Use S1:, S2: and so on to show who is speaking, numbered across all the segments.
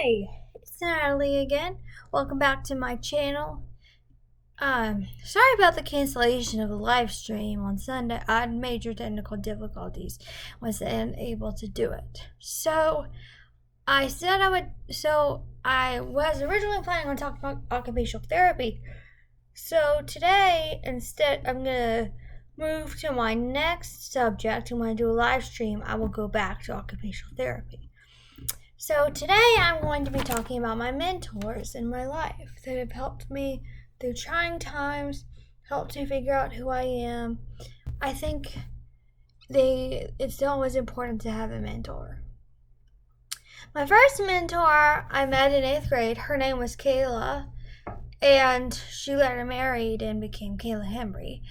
S1: Hi, it's Natalie again. Welcome back to my channel. Sorry about the cancellation of the live stream on Sunday. I had major technical difficulties, was unable to do it. So I said I would. So I was originally planning on talking about occupational therapy. So today, instead, I'm gonna move to my next subject, and when I do a live stream, I will go back to occupational therapy. So today I'm going to be talking about my mentors in my life that have helped me through trying times, helped me figure out who I am. I think it's always important to have a mentor. My first mentor I met in 8th grade, her name was Kayla, and she later married and became Kayla Hembry.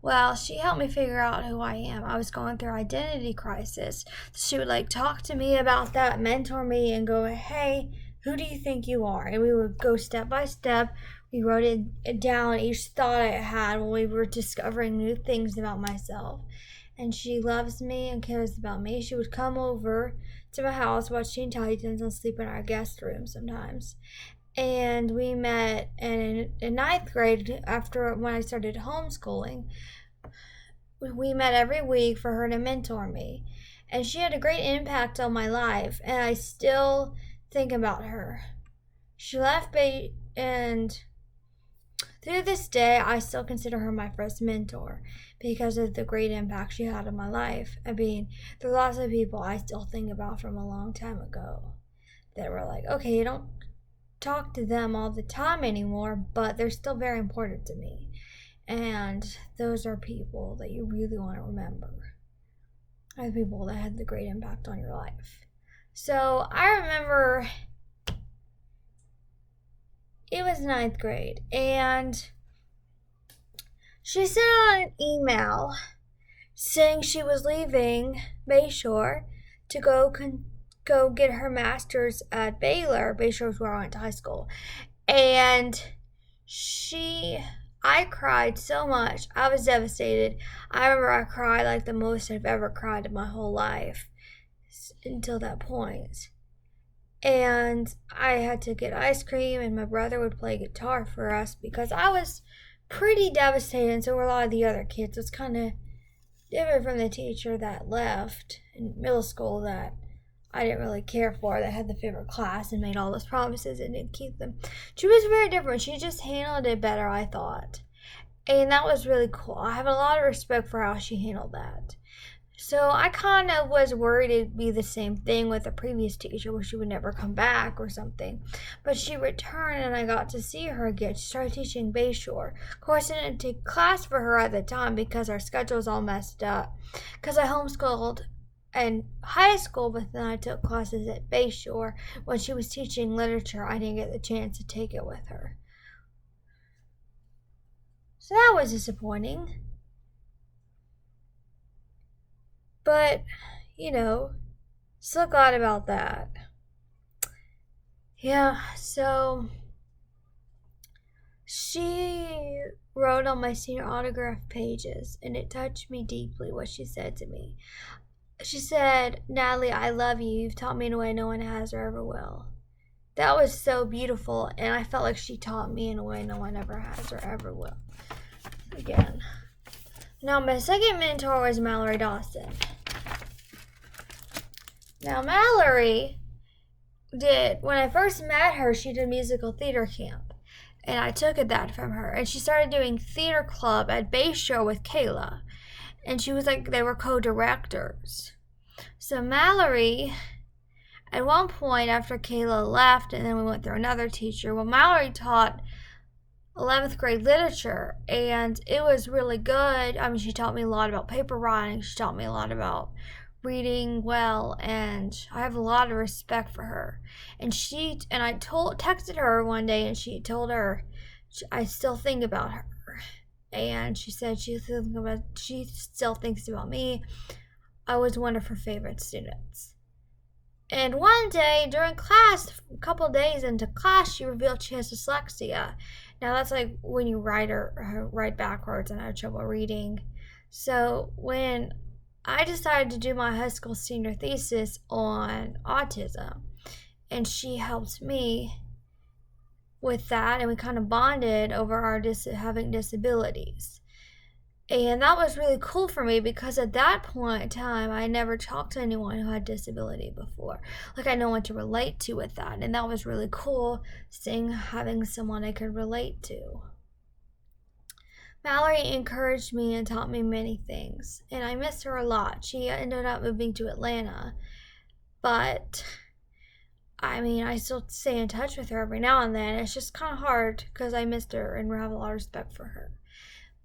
S1: Well, she helped me figure out who I am. I was going through identity crisis. She would talk to me about that, mentor me, and go, hey, who do you think you are? And we would go step by step. We wrote it down, each thought I had when we were discovering new things about myself. And she loves me and cares about me. She would come over to my house, watch Teen Titans, and sleep in our guest room sometimes. And we met in 9th grade when I started homeschooling. We met every week for her to mentor me. And she had a great impact on my life, and I still think about her. She left and through this day, I still consider her my first mentor because of the great impact she had on my life. I mean, there are lots of people I still think about from a long time ago that were like, okay, you don't talk to them all the time anymore, but they're still very important to me. And those are people that you really want to remember. Are people that had the great impact on your life. So I remember it was 9th grade, and she sent out an email saying she was leaving Bayshore to go get her master's at Baylor. Bayshore is where I went to high school. And I cried so much. I was devastated. I remember I cried like the most I've ever cried in my whole life until that point. And I had to get ice cream, and my brother would play guitar for us because I was pretty devastated, and so were a lot of the other kids. It was kind of different from the teacher that left in middle school that I didn't really care for, that had the favorite class and made all those promises and didn't keep them. She was very different. She just handled it better, I thought. And that was really cool. I have a lot of respect for how she handled that. So I kind of was worried it'd be the same thing with the previous teacher where she would never come back or something. But she returned and I got to see her again. She started teaching Bayshore. Of course, I didn't take class for her at the time because our schedule was all messed up. Because I homeschooled in high school, but then I took classes at Bayshore. When she was teaching literature, I didn't get the chance to take it with her. So that was disappointing. But, still glad about that. Yeah, so she wrote on my senior autograph pages, and it touched me deeply what she said to me. She said, Natalie, I love you. You've taught me in a way no one has or ever will. That was so beautiful, and I felt like she taught me in a way no one ever has or ever will. Again. Now, my second mentor was Mallory Dawson. Now, Mallory when I first met her, she did musical theater camp. And I took that from her. And she started doing theater club at Bayshore with Kayla. And she was they were co-directors. So Mallory, at one point after Kayla left, and then we went through another teacher, Mallory taught 11th grade literature, and it was really good. I mean, she taught me a lot about paper writing. She taught me a lot about reading well, and I have a lot of respect for her. And I texted her one day, and she told her I still think about her, and she said she still thinks about me. I was one of her favorite students. And one day during class, a couple days into class, she revealed she has dyslexia. Now that's when you write backwards and have trouble reading. So when I decided to do my high school senior thesis on autism, and she helped me with that, and we kind of bonded over our having disabilities. And that was really cool for me because at that point in time, I never talked to anyone who had disability before. Like, I had no one to relate to with that. And that was really cool, having someone I could relate to. Mallory encouraged me and taught me many things. And I miss her a lot. She ended up moving to Atlanta. But, I mean, I still stay in touch with her every now and then. It's just kind of hard because I missed her and have a lot of respect for her.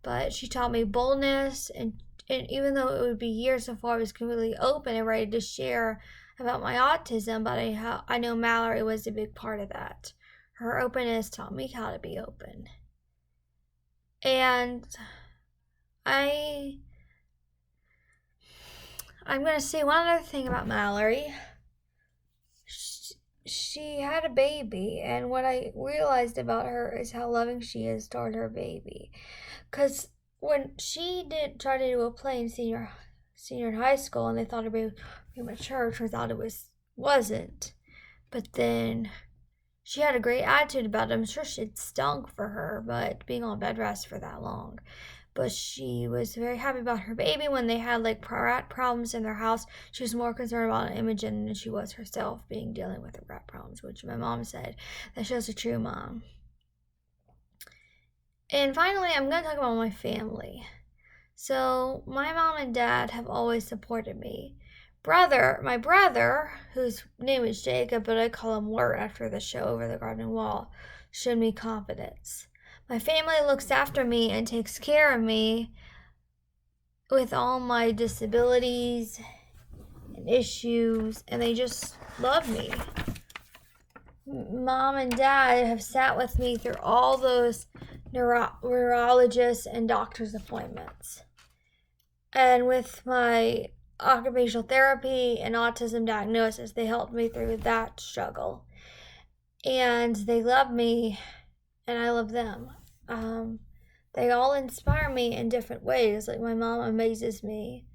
S1: But she taught me boldness, and even though it would be years before I was completely open and ready to share about my autism, but I know Mallory was a big part of that. Her openness taught me how to be open. And I'm going to say one other thing about Mallory. She had a baby, and what I realized about her is how loving she is toward her baby. Because when she did try to do a play in senior in high school, and they thought it would be premature, turns out it wasn't. But then she had a great attitude about it. I'm sure it stunk for her, but being on bed rest for that long. But she was very happy about her baby. When they had like rat problems in their house, she was more concerned about Imogen than she was herself dealing with the rat problems, which my mom said that she was a true mom. And finally, I'm going to talk about my family. So my mom and dad have always supported me. My brother, whose name is Jacob, but I call him Wirt after the show Over the Garden Wall, showed me confidence. My family looks after me and takes care of me with all my disabilities and issues, and they just love me. Mom and dad have sat with me through all those neurologists and doctor's appointments. And with my occupational therapy and autism diagnosis, they helped me through that struggle. And they love me, and I love them. They all inspire me in different ways. Like, my mom amazes me.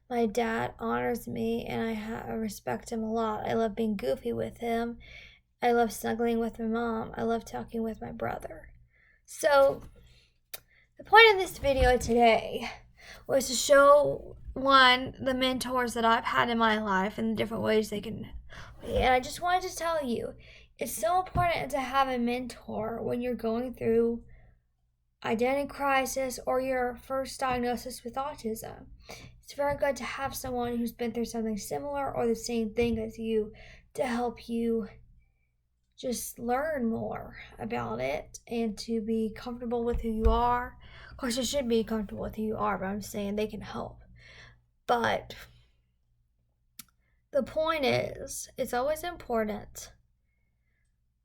S1: My dad honors me, and I respect him a lot. I love being goofy with him. I love snuggling with my mom. I love talking with my brother. So, the point of this video today was to show, one, the mentors that I've had in my life and the different ways they can. And I just wanted to tell you, it's so important to have a mentor when you're going through identity crisis or your first diagnosis with autism. It's very good to have someone who's been through something similar or the same thing as you to help you just learn more about it and to be comfortable with who you are. Of course, you should be comfortable with who you are, but I'm saying they can help. But the point is, it's always important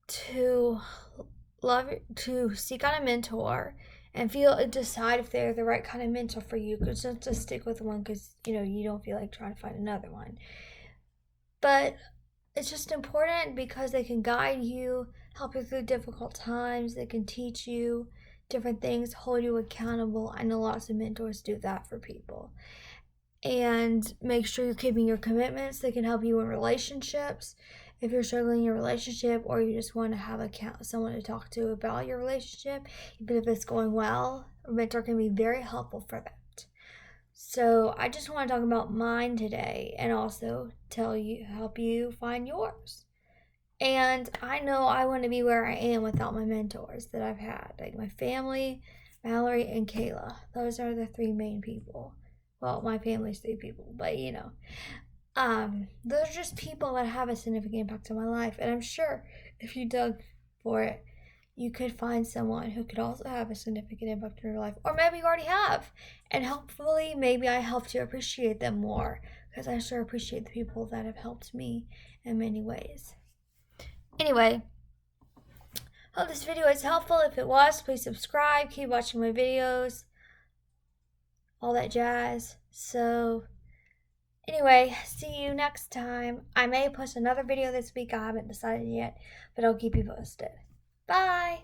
S1: to seek out a mentor and decide if they're the right kind of mentor for you. Because don't just stick with one because you don't feel like trying to find another one. But it's just important because they can guide you, help you through difficult times. They can teach you different things, hold you accountable. I know lots of mentors do that for people. And make sure you're keeping your commitments. They can help you in relationships. If you're struggling in your relationship or you just want to have someone to talk to about your relationship, even if it's going well, a mentor can be very helpful for that. So I just want to talk about mine today and also help you find yours. And I know I want to be where I am without my mentors that I've had, like my family, Mallory, and Kayla. Those are the three main people. Well, my family's 3 people, but those are just people that have a significant impact on my life. And I'm sure if you dug for it, you could find someone who could also have a significant impact on your life. Or maybe you already have. And hopefully, maybe I helped you appreciate them more. Because I sure appreciate the people that have helped me in many ways. Anyway, hope this video is helpful. If it was, please subscribe. Keep watching my videos. All that jazz. So, anyway, see you next time. I may post another video this week. I haven't decided yet. But I'll keep you posted. Bye!